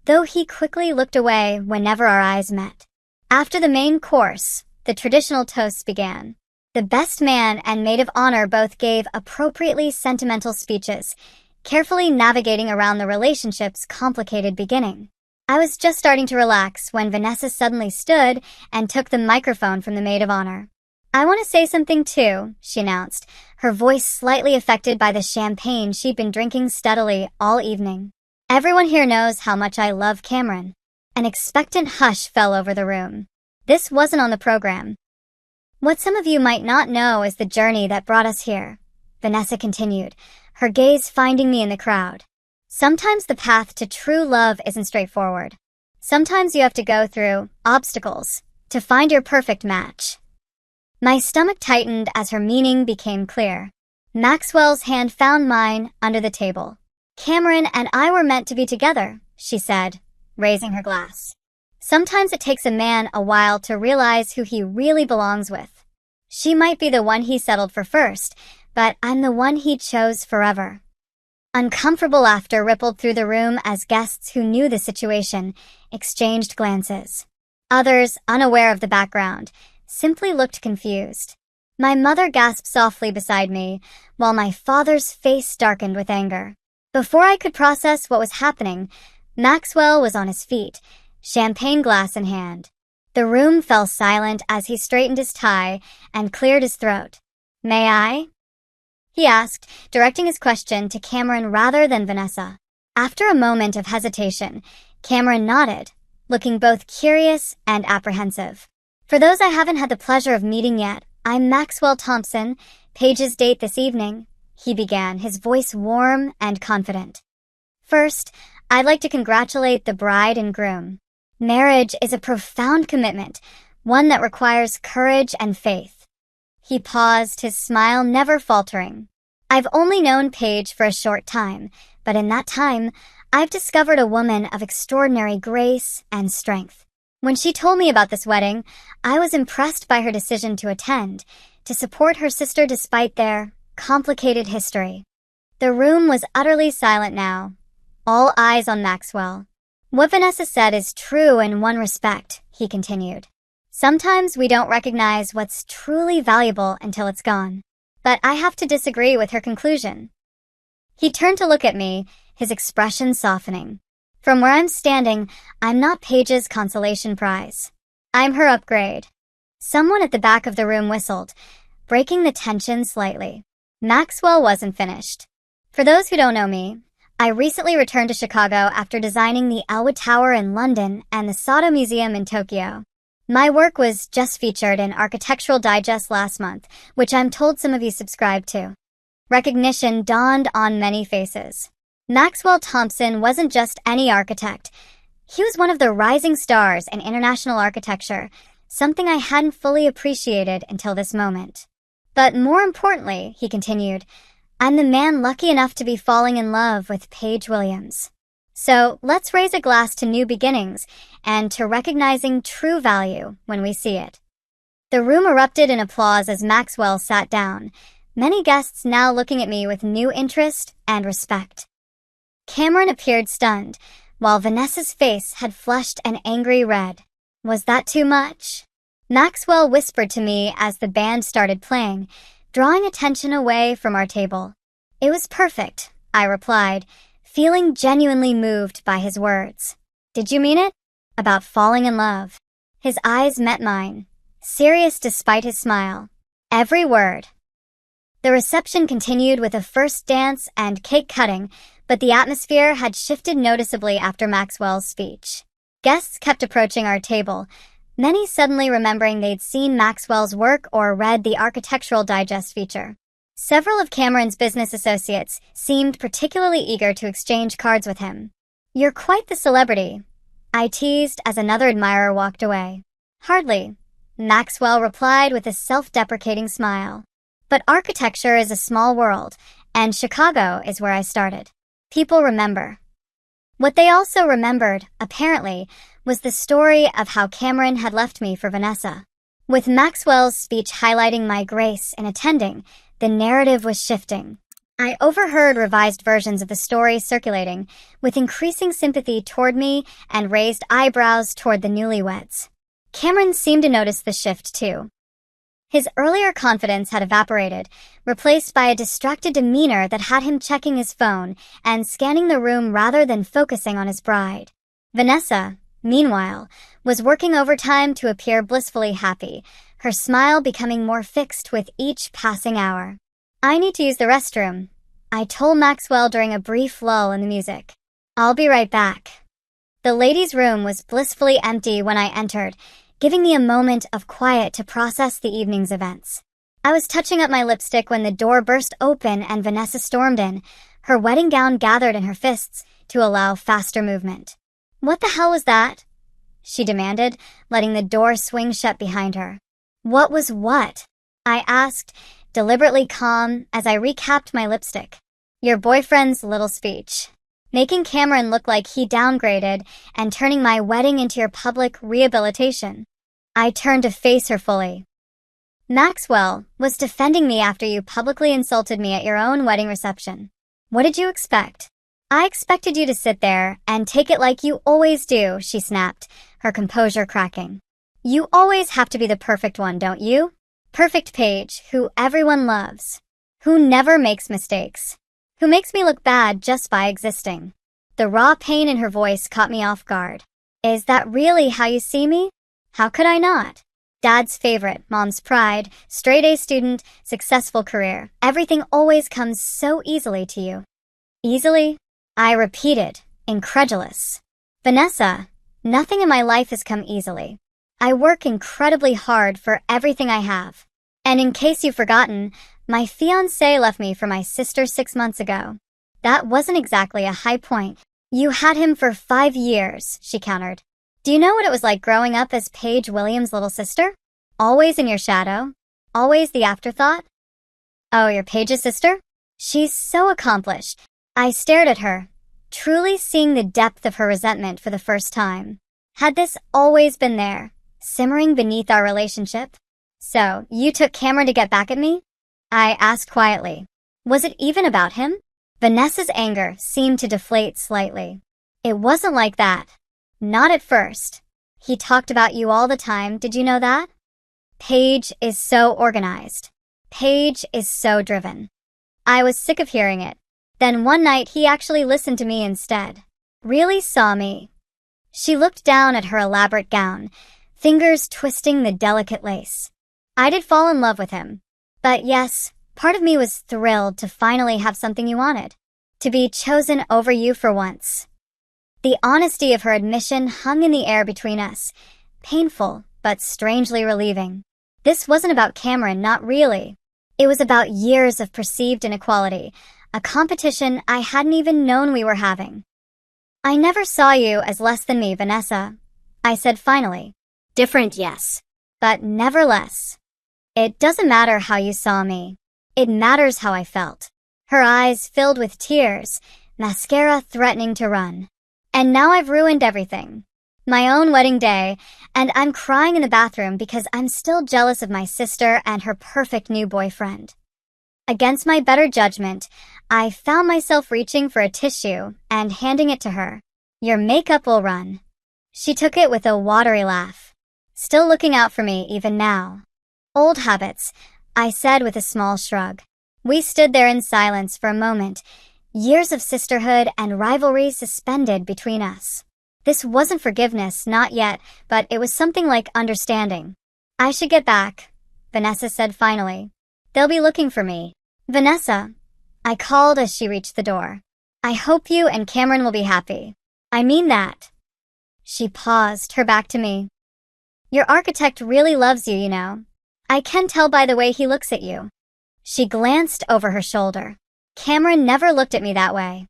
though he quickly looked away whenever our eyes met. After the main course, the traditional toasts began. The best man and maid of honor both gave appropriately sentimental speeches, carefully navigating around the relationship's complicated beginning. I was just starting to relax when Vanessa suddenly stood and took the microphone from the maid of honor. "I want to say something too," she announced, her voice slightly affected by the champagne she'd been drinking steadily all evening. "Everyone here knows how much I love Cameron." An expectant hush fell over the room. This wasn't on the program. "What some of you might not know is the journey that brought us here," Vanessa continued, her gaze finding me in the crowd. "Sometimes the path to true love isn't straightforward. Sometimes you have to go through obstacles to find your perfect match." My stomach tightened as her meaning became clear. Maxwell's hand found mine under the table. "Cameron and I were meant to be together," she said, raising her glass. "Sometimes it takes a man a while to realize who he really belongs with. She might be the one he settled for first, but I'm the one he chose forever." Uncomfortable laughter rippled through the room as guests who knew the situation exchanged glances. Others, unaware of the background, simply looked confused. My mother gasped softly beside me, while my father's face darkened with anger. Before I could process what was happening, Maxwell was on his feet, champagne glass in hand. The room fell silent as he straightened his tie and cleared his throat. "May I?" he asked, directing his question to Cameron rather than Vanessa. After a moment of hesitation, Cameron nodded, looking both curious and apprehensive. "For those I haven't had the pleasure of meeting yet, I'm Maxwell Thompson, Paige's date this evening," he began, his voice warm and confident. "First, I'd like to congratulate the bride and groom. Marriage is a profound commitment, one that requires courage and faith." He paused, his smile never faltering. "I've only known Paige for a short time, but in that time, I've discovered a woman of extraordinary grace and strength. When she told me about this wedding, I was impressed by her decision to attend, to support her sister despite their complicated history." The room was utterly silent now, all eyes on Maxwell. "What Vanessa said is true in one respect," he continued. "Sometimes we don't recognize what's truly valuable until it's gone. But I have to disagree with her conclusion." He turned to look at me, his expression softening. "From where I'm standing, I'm not Paige's consolation prize. I'm her upgrade." Someone at the back of the room whistled, breaking the tension slightly. Maxwell wasn't finished. "For those who don't know me, I recently returned to Chicago after designing the Elwood Tower in London and the Sato Museum in Tokyo. My work was just featured in Architectural Digest last month, which I'm told some of you subscribe to. Recognition dawned on many faces. Maxwell Thompson wasn't just any architect. He was one of the rising stars in international architecture, something I hadn't fully appreciated until this moment. "But more importantly," he continued, "I'm the man lucky enough to be falling in love with Paige Williams. So let's raise a glass to new beginnings and to recognizing true value when we see it." The room erupted in applause as Maxwell sat down, many guests now looking at me with new interest and respect. Cameron appeared stunned, while Vanessa's face had flushed an angry red. "Was that too much?" Maxwell whispered to me as the band started playing, drawing attention away from our table. "It was perfect," I replied, feeling genuinely moved by his words. "Did you mean it?" "About falling in love." His eyes met mine, serious despite his smile. "Every word." The reception continued with a first dance and cake cutting, but the atmosphere had shifted noticeably after Maxwell's speech. Guests kept approaching our table, many suddenly remembering they'd seen Maxwell's work or read the Architectural Digest feature. Several of Cameron's business associates seemed particularly eager to exchange cards with him. "You're quite the celebrity," I teased as another admirer walked away. "Hardly," Maxwell replied with a self-deprecating smile. "But architecture is a small world, and Chicago is where I started. People remember." What they also remembered, apparently, was the story of how Cameron had left me for Vanessa. With Maxwell's speech highlighting my grace in attending, the narrative was shifting. I overheard revised versions of the story circulating, with increasing sympathy toward me and raised eyebrows toward the newlyweds. Cameron seemed to notice the shift too. His earlier confidence had evaporated, replaced by a distracted demeanor that had him checking his phone and scanning the room rather than focusing on his bride. Vanessa, meanwhile, was working overtime to appear blissfully happy, her smile becoming more fixed with each passing hour. "I need to use the restroom," I told Maxwell during a brief lull in the music. "I'll be right back." The ladies' room was blissfully empty when I entered, giving me a moment of quiet to process the evening's events. I was touching up my lipstick when the door burst open and Vanessa stormed in, her wedding gown gathered in her fists to allow faster movement. "What the hell was that?" she demanded, letting the door swing shut behind her. "What was what?" I asked, deliberately calm as I recapped my lipstick. "Your boyfriend's little speech. Making Cameron look like he downgraded and turning my wedding into your public rehabilitation." I turned to face her fully. "Maxwell was defending me after you publicly insulted me at your own wedding reception. What did you expect?" "I expected you to sit there and take it like you always do," she snapped, her composure cracking. "You always have to be the perfect one, don't you? Perfect Paige, who everyone loves, who never makes mistakes, who makes me look bad just by existing." The raw pain in her voice caught me off guard. "Is that really how you see me? How could I not? Dad's favorite, mom's pride, straight-A student, successful career. Everything always comes so easily to you." "Easily?" I repeated, incredulous. "Vanessa, nothing in my life has come easily. I work incredibly hard for everything I have. And in case you've forgotten, my fiancé left me for my sister 6 months ago. That wasn't exactly a high point." "You had him for 5 years, she countered. "Do you know what it was like growing up as Paige Williams' little sister? Always in your shadow. Always the afterthought." "Oh, you're Paige's sister? She's so accomplished." I stared at her, truly seeing the depth of her resentment for the first time. Had this always been there, simmering beneath our relationship? "So, you took Cameron to get back at me?" I asked quietly. Was it even about him? Vanessa's anger seemed to deflate slightly. "It wasn't like that. Not at first. He talked about you all the time, did you know that? Paige is so organized. Paige is so driven." I was sick of hearing it. Then one night he actually listened to me instead. Really saw me. She looked down at her elaborate gown, fingers twisting the delicate lace. I did fall in love with him. But yes, part of me was thrilled to finally have something you wanted. To be chosen over you for once. The honesty of her admission hung in the air between us, painful but strangely relieving. This wasn't about Cameron, not really. It was about years of perceived inequality, a competition I hadn't even known we were having. "I never saw you as less than me, Vanessa," I said finally. "Different, yes, but never less. It doesn't matter how you saw me. It matters how I felt." Her eyes filled with tears, mascara threatening to run. "And now I've ruined everything. My own wedding day, and I'm crying in the bathroom because I'm still jealous of my sister and her perfect new boyfriend." Against my better judgment, I found myself reaching for a tissue and handing it to her. "Your makeup will run." She took it with a watery laugh, still looking out for me even now. "Old habits," I said with a small shrug. We stood there in silence for a moment, years of sisterhood and rivalry suspended between us. This wasn't forgiveness, not yet, but it was something like understanding. "I should get back," Vanessa said finally. "They'll be looking for me." "Vanessa," I called as she reached the door. "I hope you and Cameron will be happy. I mean that." She paused, her back to me. "Your architect really loves you, you know. I can tell by the way he looks at you." She glanced over her shoulder. Cameron never looked at me that way.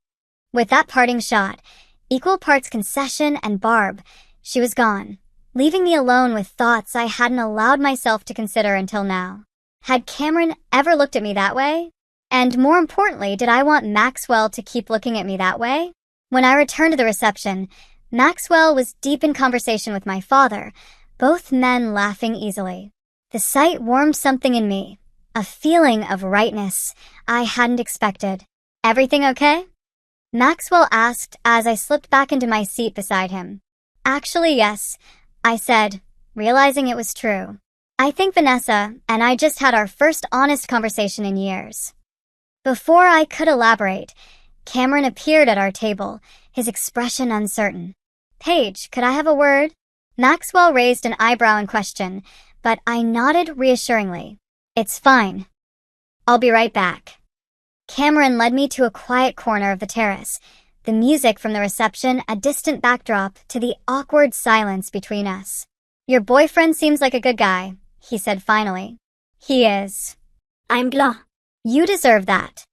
With that parting shot, equal parts concession and barb, she was gone, leaving me alone with thoughts I hadn't allowed myself to consider until now. Had Cameron ever looked at me that way? And more importantly, did I want Maxwell to keep looking at me that way? When I returned to the reception, Maxwell was deep in conversation with my father, both men laughing easily. The sight warmed something in me, a feeling of rightness I hadn't expected. "Everything okay?" Maxwell asked as I slipped back into my seat beside him. "Actually, yes," I said, realizing it was true. I think Vanessa and I just had our first honest conversation in years. Before I could elaborate, Cameron appeared at our table, his expression uncertain. Paige, could I have a word? Maxwell raised an eyebrow in question, but I nodded reassuringly. It's fine. I'll be right back. Cameron led me to a quiet corner of the terrace, the music from the reception a distant backdrop to the awkward silence between us. Your boyfriend seems like a good guy, he said finally. He is. I'm blah. You deserve that.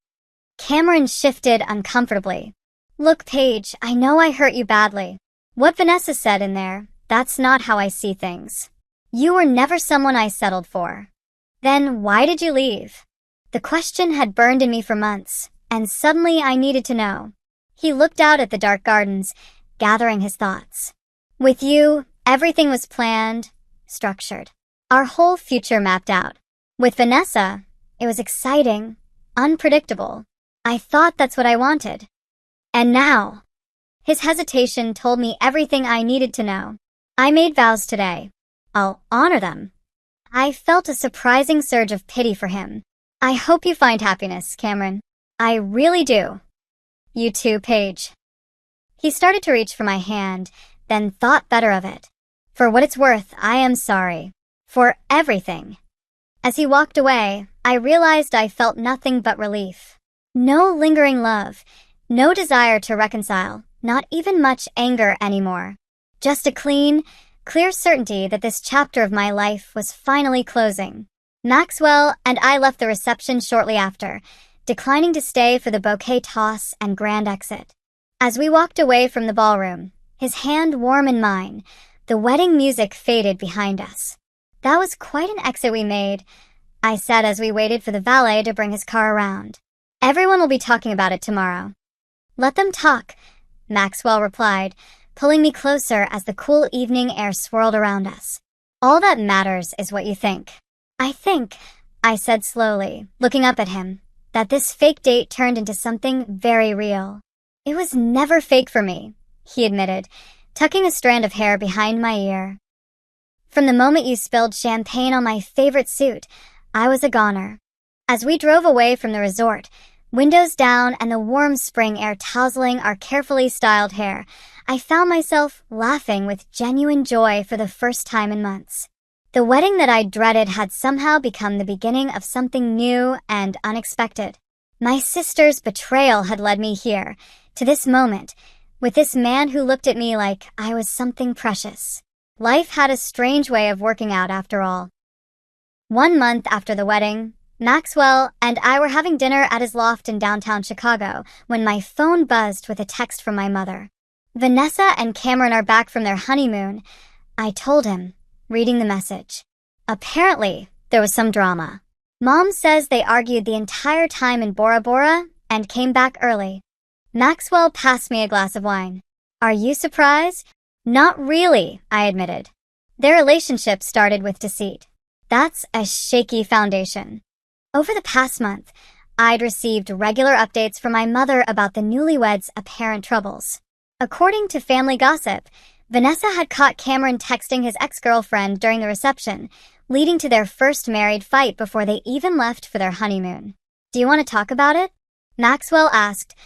Cameron shifted uncomfortably. Look, Paige, I know I hurt you badly. What Vanessa said in there, that's not how I see things. You were never someone I settled for. Then why did you leave? The question had burned in me for months, and suddenly I needed to know. He looked out at the dark gardens, gathering his thoughts. With you, everything was planned, structured. Our whole future mapped out. With Vanessa, it was exciting, unpredictable. I thought that's what I wanted. And now, his hesitation told me everything I needed to know. I made vows today. I'll honor them. I felt a surprising surge of pity for him. I hope you find happiness, Cameron. I really do. You too, Paige. He started to reach for my hand, then thought better of it. For what it's worth, I am sorry. For everything. As he walked away, I realized I felt nothing but relief. No lingering love, no desire to reconcile, not even much anger anymore. Just a clear certainty that this chapter of my life was finally closing. Maxwell and I left the reception shortly after, declining to stay for the bouquet toss and grand exit. As we walked away from the ballroom, his hand warm in mine, the wedding music faded behind us. That was quite an exit we made, I said as we waited for the valet to bring his car around. Everyone will be talking about it tomorrow. Let them talk, Maxwell replied, pulling me closer as the cool evening air swirled around us. All that matters is what you think. I think, I said slowly, looking up at him, that this fake date turned into something very real. It was never fake for me, he admitted, tucking a strand of hair behind my ear. From the moment you spilled champagne on my favorite suit, I was a goner. As we drove away from the resort, windows down and the warm spring air tousling our carefully styled hair, I found myself laughing with genuine joy for the first time in months. The wedding that I dreaded had somehow become the beginning of something new and unexpected. My sister's betrayal had led me here, to this moment, with this man who looked at me like I was something precious. Life had a strange way of working out after all. 1 month after the wedding, Maxwell and I were having dinner at his loft in downtown Chicago when my phone buzzed with a text from my mother. Vanessa and Cameron are back from their honeymoon, I told him, reading the message. Apparently, there was some drama. Mom says they argued the entire time in Bora Bora and came back early. Maxwell passed me a glass of wine. Are you surprised? Not really, I admitted. Their relationship started with deceit. That's a shaky foundation. Over the past month, I'd received regular updates from my mother about the newlyweds' apparent troubles. According to family gossip, Vanessa had caught Cameron texting his ex-girlfriend during the reception, leading to their first married fight before they even left for their honeymoon. Do you want to talk about it? Maxwell asked,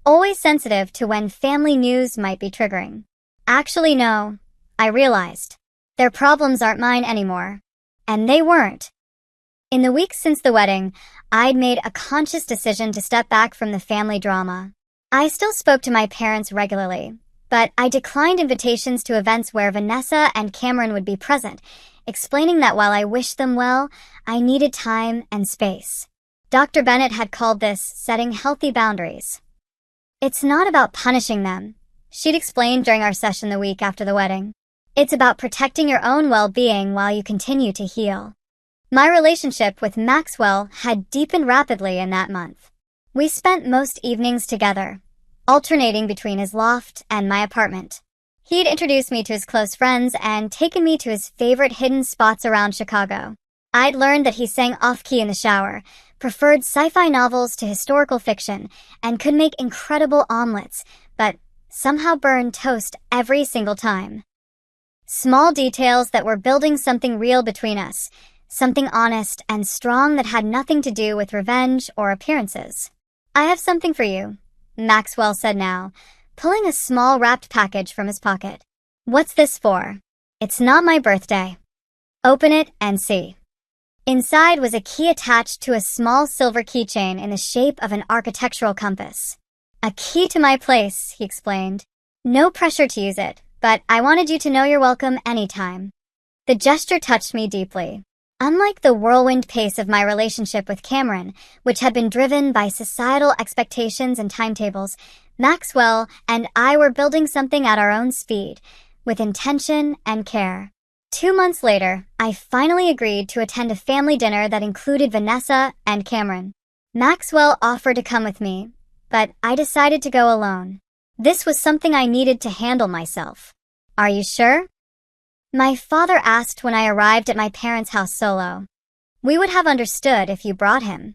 always sensitive to when family news might be triggering. Actually, no, I realized. Their problems aren't mine anymore. And they weren't. In the weeks since the wedding, I'd made a conscious decision to step back from the family drama. I still spoke to my parents regularly, but I declined invitations to events where Vanessa and Cameron would be present, explaining that while I wished them well, I needed time and space. Dr. Bennett had called this setting healthy boundaries. It's not about punishing them, she'd explained during our session the week after the wedding. It's about protecting your own well-being while you continue to heal. My relationship with Maxwell had deepened rapidly in that month. We spent most evenings together, alternating between his loft and my apartment. He'd introduced me to his close friends and taken me to his favorite hidden spots around Chicago. I'd learned that he sang off-key in the shower, preferred sci-fi novels to historical fiction, and could make incredible omelets, but somehow burned toast every single time. Small details that were building something real between us, something honest and strong that had nothing to do with revenge or appearances. "I have something for you," Maxwell said now, pulling a small wrapped package from his pocket. "What's this for?" "It's not my birthday." "Open it and see." Inside was a key attached to a small silver keychain in the shape of an architectural compass. "A key to my place," he explained. "No pressure to use it, but I wanted you to know you're welcome anytime." The gesture touched me deeply. Unlike the whirlwind pace of my relationship with Cameron, which had been driven by societal expectations and timetables, Maxwell and I were building something at our own speed, with intention and care. 2 months later, I finally agreed to attend a family dinner that included Vanessa and Cameron. Maxwell offered to come with me, but I decided to go alone. This was something I needed to handle myself. "Are you sure?" My father asked when I arrived at my parents' house solo. "We would have understood if you brought him."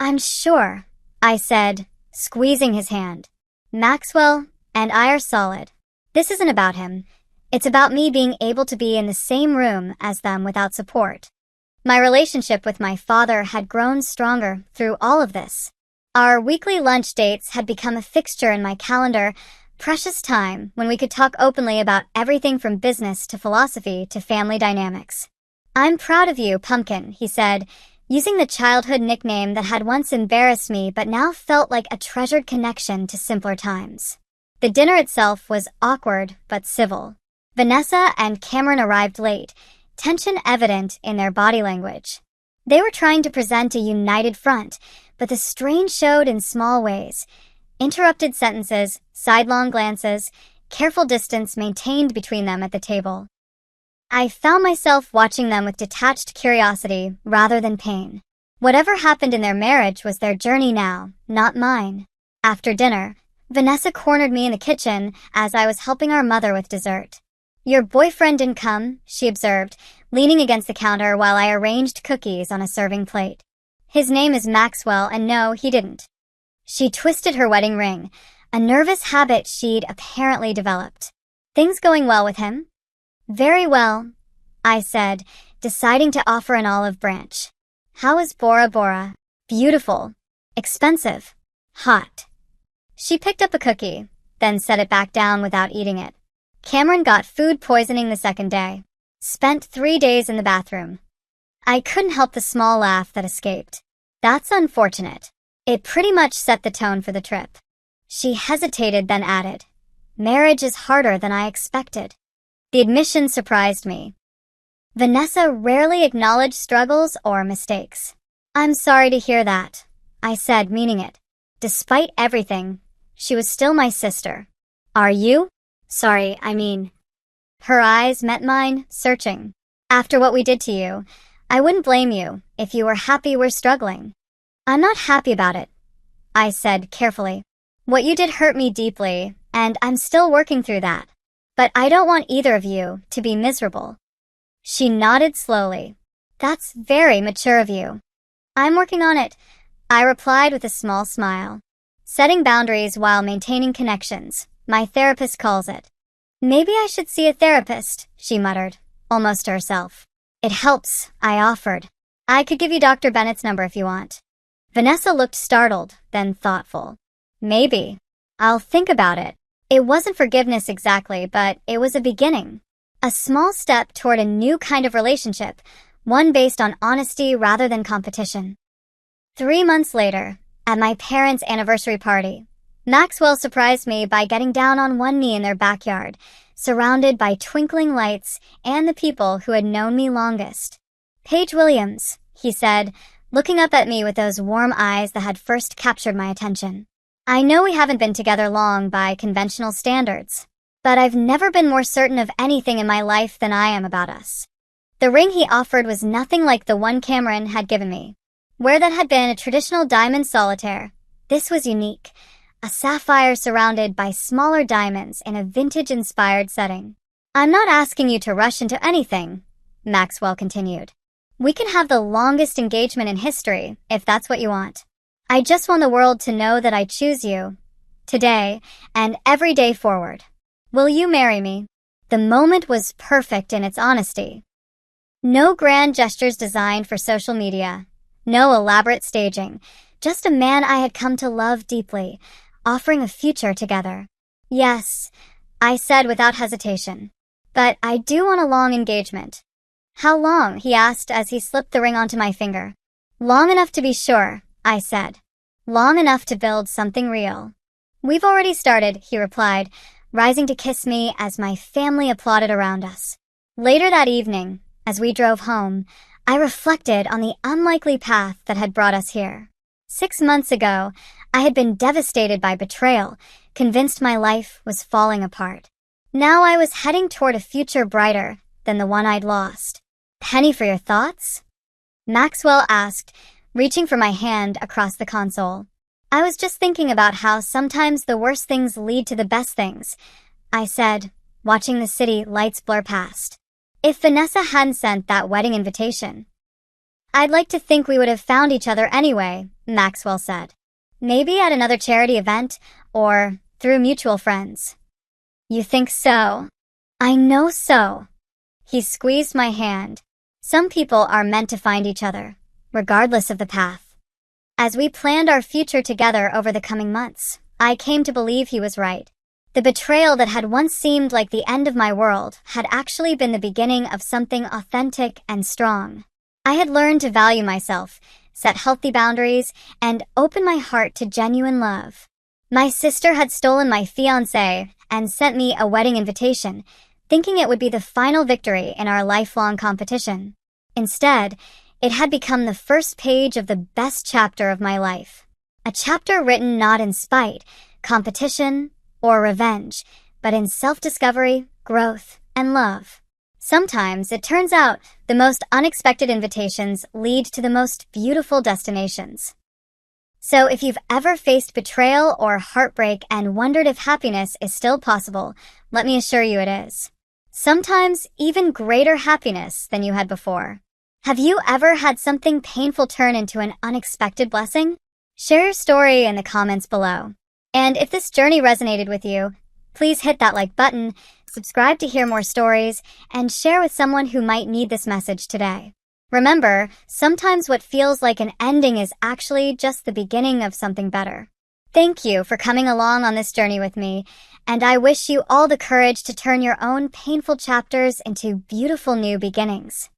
"I'm sure," I said, squeezing his hand. "Maxwell and I are solid. This isn't about him. It's about me being able to be in the same room as them without support." My relationship with my father had grown stronger through all of this. Our weekly lunch dates had become a fixture in my calendar, precious time when we could talk openly about everything from business to philosophy to family dynamics. "I'm proud of you, Pumpkin," he said, using the childhood nickname that had once embarrassed me but now felt like a treasured connection to simpler times. The dinner itself was awkward but civil. Vanessa and Cameron arrived late, tension evident in their body language. They were trying to present a united front, but the strain showed in small ways. Interrupted sentences, sidelong glances, careful distance maintained between them at the table. I found myself watching them with detached curiosity rather than pain. Whatever happened in their marriage was their journey now, not mine. After dinner, Vanessa cornered me in the kitchen as I was helping our mother with dessert. "Your boyfriend didn't come," she observed, leaning against the counter while I arranged cookies on a serving plate. "His name is Maxwell, and no, he didn't." She twisted her wedding ring, a nervous habit she'd apparently developed. "Things going well with him?" "Very well," I said, deciding to offer an olive branch. "How is Bora Bora?" "Beautiful. Expensive. Hot." She picked up a cookie, then set it back down without eating it. "Cameron got food poisoning the second day. Spent 3 days in the bathroom." I couldn't help the small laugh that escaped. "That's unfortunate. It pretty much set the tone for the trip." She hesitated, then added, "Marriage is harder than I expected." The admission surprised me. Vanessa rarely acknowledged struggles or mistakes. "I'm sorry to hear that," I said, meaning it. Despite everything, she was still my sister. "Are you?" "Sorry, I mean." Her eyes met mine, searching. "After what we did to you, I wouldn't blame you if you were happy we're struggling." "I'm not happy about it," I said carefully. "What you did hurt me deeply, and I'm still working through that. But I don't want either of you to be miserable." She nodded slowly. "That's very mature of you." "I'm working on it," I replied with a small smile. "Setting boundaries while maintaining connections, my therapist calls it." "Maybe I should see a therapist," she muttered, almost to herself. "It helps," I offered. "I could give you Dr. Bennett's number if you want." Vanessa looked startled, then thoughtful. "Maybe. I'll think about it." It wasn't forgiveness exactly, but it was a beginning. A small step toward a new kind of relationship, one based on honesty rather than competition. 3 months later, at my parents' anniversary party, Maxwell surprised me by getting down on one knee in their backyard, surrounded by twinkling lights and the people who had known me longest. "Paige Williams," he said, looking up at me with those warm eyes that had first captured my attention. "I know we haven't been together long by conventional standards, but I've never been more certain of anything in my life than I am about us." The ring he offered was nothing like the one Cameron had given me. Where that had been a traditional diamond solitaire, this was unique, a sapphire surrounded by smaller diamonds in a vintage-inspired setting. "I'm not asking you to rush into anything," Maxwell continued. "We can have the longest engagement in history, if that's what you want. I just want the world to know that I choose you, today and every day forward. Will you marry me?" The moment was perfect in its honesty. No grand gestures designed for social media. No elaborate staging. Just a man I had come to love deeply, offering a future together. Yes, I said without hesitation. But I do want a long engagement. How long? He asked as he slipped the ring onto my finger. Long enough to be sure, I said. Long enough to build something real. We've already started, he replied, rising to kiss me as my family applauded around us. Later that evening, as we drove home, I reflected on the unlikely path that had brought us here. 6 months ago, I had been devastated by betrayal, convinced my life was falling apart. Now I was heading toward a future brighter than the one I'd lost. Penny for your thoughts? Maxwell asked, reaching for my hand across the console. I was just thinking about how sometimes the worst things lead to the best things, I said, watching the city lights blur past. If Vanessa hadn't sent that wedding invitation, I'd like to think we would have found each other anyway, Maxwell said. Maybe at another charity event, or through mutual friends. You think so? I know so. He squeezed my hand. Some people are meant to find each other, regardless of the path. As we planned our future together over the coming months, I came to believe he was right. The betrayal that had once seemed like the end of my world had actually been the beginning of something authentic and strong. I had learned to value myself, set healthy boundaries, and open my heart to genuine love. My sister had stolen my fiancé and sent me a wedding invitation, thinking it would be the final victory in our lifelong competition. Instead, it had become the first page of the best chapter of my life. A chapter written not in spite, competition, or revenge, but in self-discovery, growth, and love. Sometimes, it turns out, the most unexpected invitations lead to the most beautiful destinations. So if you've ever faced betrayal or heartbreak and wondered if happiness is still possible, let me assure you it is. Sometimes even greater happiness than you had before. Have you ever had something painful turn into an unexpected blessing? Share your story in the comments below. And if this journey resonated with you, please hit that like button, subscribe to hear more stories, and share with someone who might need this message today. Remember, sometimes what feels like an ending is actually just the beginning of something better. Thank you for coming along on this journey with me, and I wish you all the courage to turn your own painful chapters into beautiful new beginnings.